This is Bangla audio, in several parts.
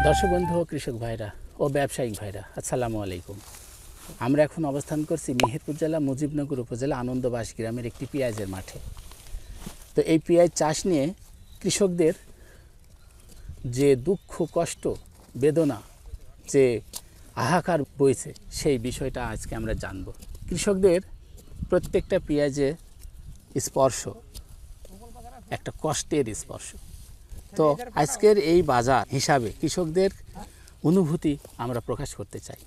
দর্শক বন্ধু ও কৃষক ভাইরা ও ব্যবসায়িক ভাইরা আসসালামু আলাইকুম। আমরা এখন অবস্থান করছি মেহেরপুর জেলা মুজিবনগর উপজেলা আনন্দবাস গ্রামের একটি পেঁয়াজের মাঠে। তো এই পেঁয়াজ চাষ নিয়ে কৃষকদের যে দুঃখ কষ্ট বেদনা যে হাহাকার বইছে সেই বিষয়টা আজকে আমরা জানব। কৃষকদের প্রত্যেকটা পেঁয়াজে স্পর্শ একটা কষ্টের স্পর্শ। তো আজকের এই বাজার হিসাবে কৃষকদের অনুভূতি আমরা প্রকাশ করতে চাই।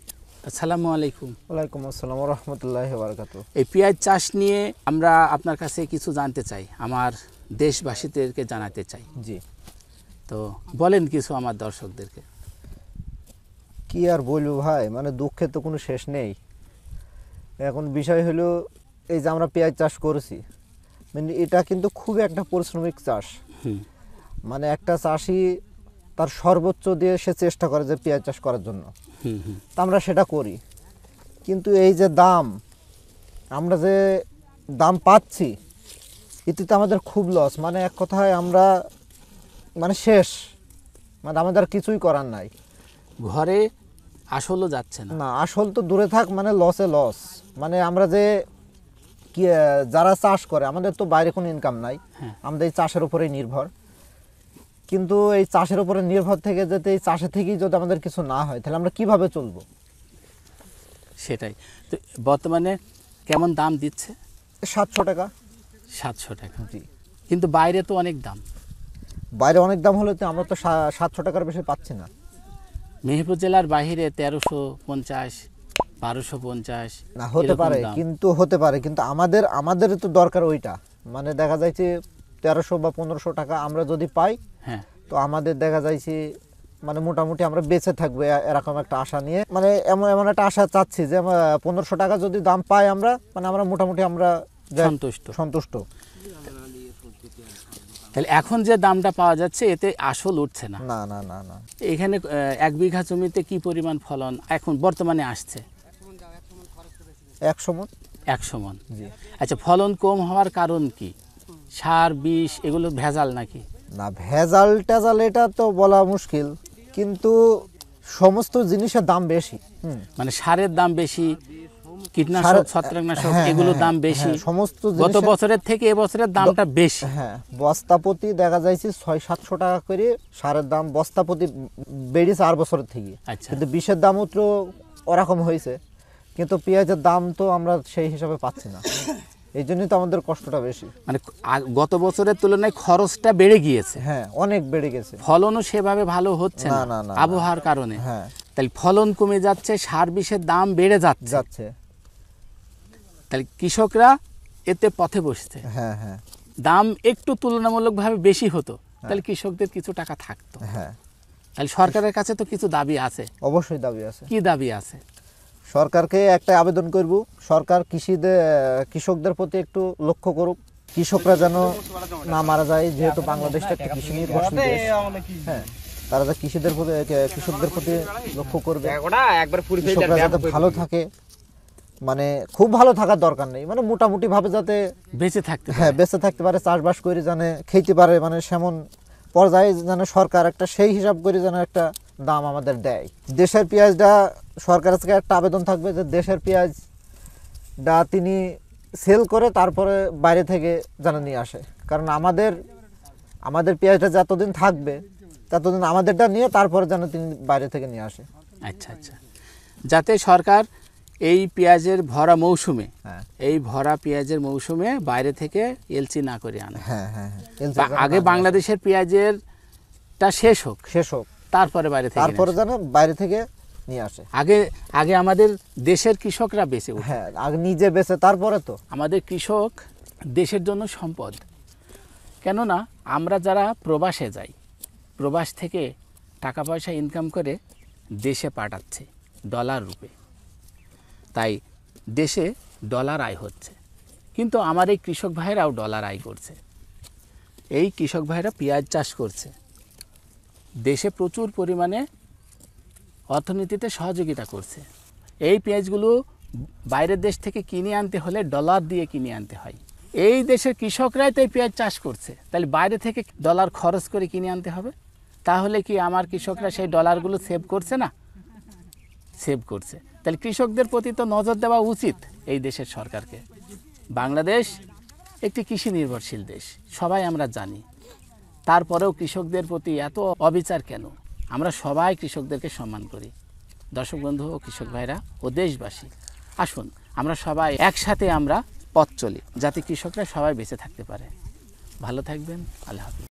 আসসালামু আলাইকুম। ওয়ালাইকুম আসসালাম ওয়া রাহমাতুল্লাহি ওয়া বারাকাতুহু। এই পেঁয়াজ চাষ নিয়ে আমরা আপনার কাছে কিছু জানতে চাই, আমার দেশবাসীদেরকে জানাতে চাই। জি, তো বলেন কিছু আমার দর্শকদেরকে। কি আর বলবো ভাই, মানে দুঃখের তো কোনো শেষ নেই। এখন বিষয় হলো এই যে আমরা পেঁয়াজ চাষ করেছি, মানে এটা কিন্তু খুবই একটা পরিশ্রমিক চাষ। মানে একটা চাষি তার সর্বোচ্চ দিয়ে সে চেষ্টা করে যে পেঁয়াজ চাষ করার জন্য, তা আমরা সেটা করি। কিন্তু এই যে দাম, আমরা যে দাম পাচ্ছি এতে তো আমাদের খুব লস। মানে এক কথায় আমরা মানে শেষ, মানে আমাদের কিছুই করার নাই। ঘরে আসলও যাচ্ছে না। না, আসল তো দূরে থাক, মানে লসে লস। মানে আমরা যে কি যারা চাষ করে, আমাদের তো বাইরে কোনো ইনকাম নাই, আমাদের এই চাষের উপরেই নির্ভর। কিন্তু এই চাষের উপরে নির্ভর থেকে যদি এই চাষে থেকেই যদি আমাদের কিছু না হয়, তাহলে আমরা কিভাবে চলবো? সেটাই তো। বর্তমানে কেমন দাম দিচ্ছে? 700 টাকা। 700 টাকা। জি, কিন্তু বাইরে তো অনেক দাম। বাইরে অনেক দাম হলে তো আমরা তো 700 টাকার বেশি পাচ্ছি না। মেহেরপুর জেলার বাইরে 1350, 1250 না হতে পারে, কিন্তু হতে পারে, কিন্তু আমাদের তো দরকার ওইটা। মানে দেখা যাচ্ছে 1300 বা 1500 টাকা আমরা যদি পাই, হ্যাঁ, তো আমাদের দেখা যাচ্ছে মানে মোটামুটি আমরা বেঁচে থাকবো এরকম একটা আশা নিয়ে। মানে এমন একটা আশা চাচ্ছি যে 1500 টাকা যদি দাম পাই আমরা, মানে আমরা মোটামুটি আমরা সন্তুষ্ট। তাহলে এখন যে দামটা পাওয়া যাচ্ছে এতে আসল উঠছে না। না না না না। এখানে 1 বিঘা জমিতে কি পরিমাণ ফলন এখন বর্তমানে আসছে? 100 মণ। 100 মণ। জি। আচ্ছা, ফলন কম হওয়ার কারণ কি? সার বিষ এগুলো ভেজাল নাকি? না, ভেজাল টেজাল এটা তো বলা মুশকিল, কিন্তু সমস্ত জিনিসের দাম বেশি। মানে সারের দাম বেশি, কীটনাশক ছত্রাকনাশক এগুলোর দাম বেশি, সমস্ত গত বছরের থেকে এবছরের দামটা বেশি। হ্যাঁ, বস্তাপতি দেখা যাচ্ছে 600-700 টাকা করে সারের দাম বস্তাপতি বেড়েছে 8 বছরের থেকে। কিন্তু বিষের দামও তো ওরকম হয়েছে, কিন্তু পেঁয়াজের দাম তো আমরা সেই হিসাবে পাচ্ছি না। এই জন্যই তো আমাদের কষ্টটা বেশি। মানে গত বছরের তুলনায় খরচটা বেড়ে গিয়েছে। হ্যাঁ, অনেক বেড়ে গেছে। ফলনও সেভাবে ভালো হচ্ছে না আবহাওয়ার কারণে। হ্যাঁ, তাহলে ফলন কমে যাচ্ছে, সার বিষের দাম বেড়ে যাচ্ছে। তাহলে কৃষকরা এতে পথে বসছে। হ্যাঁ হ্যাঁ, দাম একটু তুলনামূলকভাবে বেশি হতো, তাহলে কৃষকদের কিছু টাকা থাকতো। হ্যাঁ, তাহলে সরকারের কাছে তো কিছু দাবি আছে। অবশ্যই দাবি আছে। কি দাবি আছে? সরকারকে একটা আবেদন করব, সরকার কৃষকদের প্রতি একটু লক্ষ্য করুক, কৃষকরা যেন না মারা যায়। যেহেতু বাংলাদেশটা একটা কৃষি নির্ভরশীল দেশ, হ্যাঁ, তারা যে কৃষকদের প্রতি লক্ষ্য করবে, কৃষকরা যাতে ভালো থাকে। মানে খুব ভালো থাকার দরকার নেই, মানে মোটামুটি ভাবে যাতে বেঁচে থাকতে পারে, চাষবাস করে যেন খেতে পারে, মানে সেমন পর্যায়ে যেন সরকার একটা সেই হিসাব করে যেন একটা দাম আমাদের দেয়। দেশের পেঁয়াজটা সরকারের থেকে একটা আবেদন থাকবে যে দেশের পেঁয়াজটা তিনি সেল করে তারপরে বাইরে থেকে যেন নিয়ে আসে। কারণ আমাদের পেঁয়াজটা যতদিন থাকবে ততদিন আমাদেরটা নিয়ে তারপরে যেন তিনি বাইরে থেকে নিয়ে আসে। আচ্ছা আচ্ছা, যাতে সরকার এই পেঁয়াজের ভরা মৌসুমে, এই ভরা পেঁয়াজের মৌসুমে বাইরে থেকে এলসি না করে আনে। হ্যাঁ হ্যাঁ, আগে বাংলাদেশের পেঁয়াজেরটা শেষ হোক, তারপরে যেন বাইরে থেকে নিয়ে আসে। আগে আমাদের দেশের কৃষকরা বেঁচে ওঠে। হ্যাঁ, আগে নিজে বেঁচে তারপরে তো আমাদের কৃষক দেশের জন্য সম্পদ। কেননা আমরা যারা প্রবাসে যাই, প্রবাস থেকে টাকা পয়সা ইনকাম করে দেশে পাঠাচ্ছে ডলার রূপে, তাই দেশে ডলার আয় হচ্ছে। কিন্তু আমার এই কৃষক ভাইরাও ডলার আয় করছে। এই কৃষক ভাইরা পেঁয়াজ চাষ করছে, দেশে প্রচুর পরিমাণে অর্থনীতিতে সহযোগিতা করছে। এই পেঁয়াজগুলো বাইরের দেশ থেকে কিনে আনতে হলে ডলার দিয়ে কিনে আনতে হয়। এই দেশের কৃষকরাই তো এই পেঁয়াজ চাষ করছে, তাহলে বাইরে থেকে ডলার খরচ করে কিনে আনতে হবে। তাহলে কি আমার কৃষকরা সেই ডলারগুলো সেভ করছে না? সেভ করছে। তাহলে কৃষকদের প্রতি তো নজর দেওয়া উচিত এই দেশের সরকারকে। বাংলাদেশ একটি কৃষি নির্ভরশীল দেশ, সবাই আমরা জানি। তারপরেও কৃষকদের প্রতি এত অবিচার কেন? আমরা সবাই কৃষকদেরকে সম্মান করি। দর্শক বন্ধু ও কৃষক ভাইরা ও দেশবাসী, আসুন আমরা সবাই একসাথে আমরা পথ চলি, যাতে কৃষকরা সবাই বেঁচে থাকতে পারে। ভালো থাকবেন। আল্লাহ হাফেজ।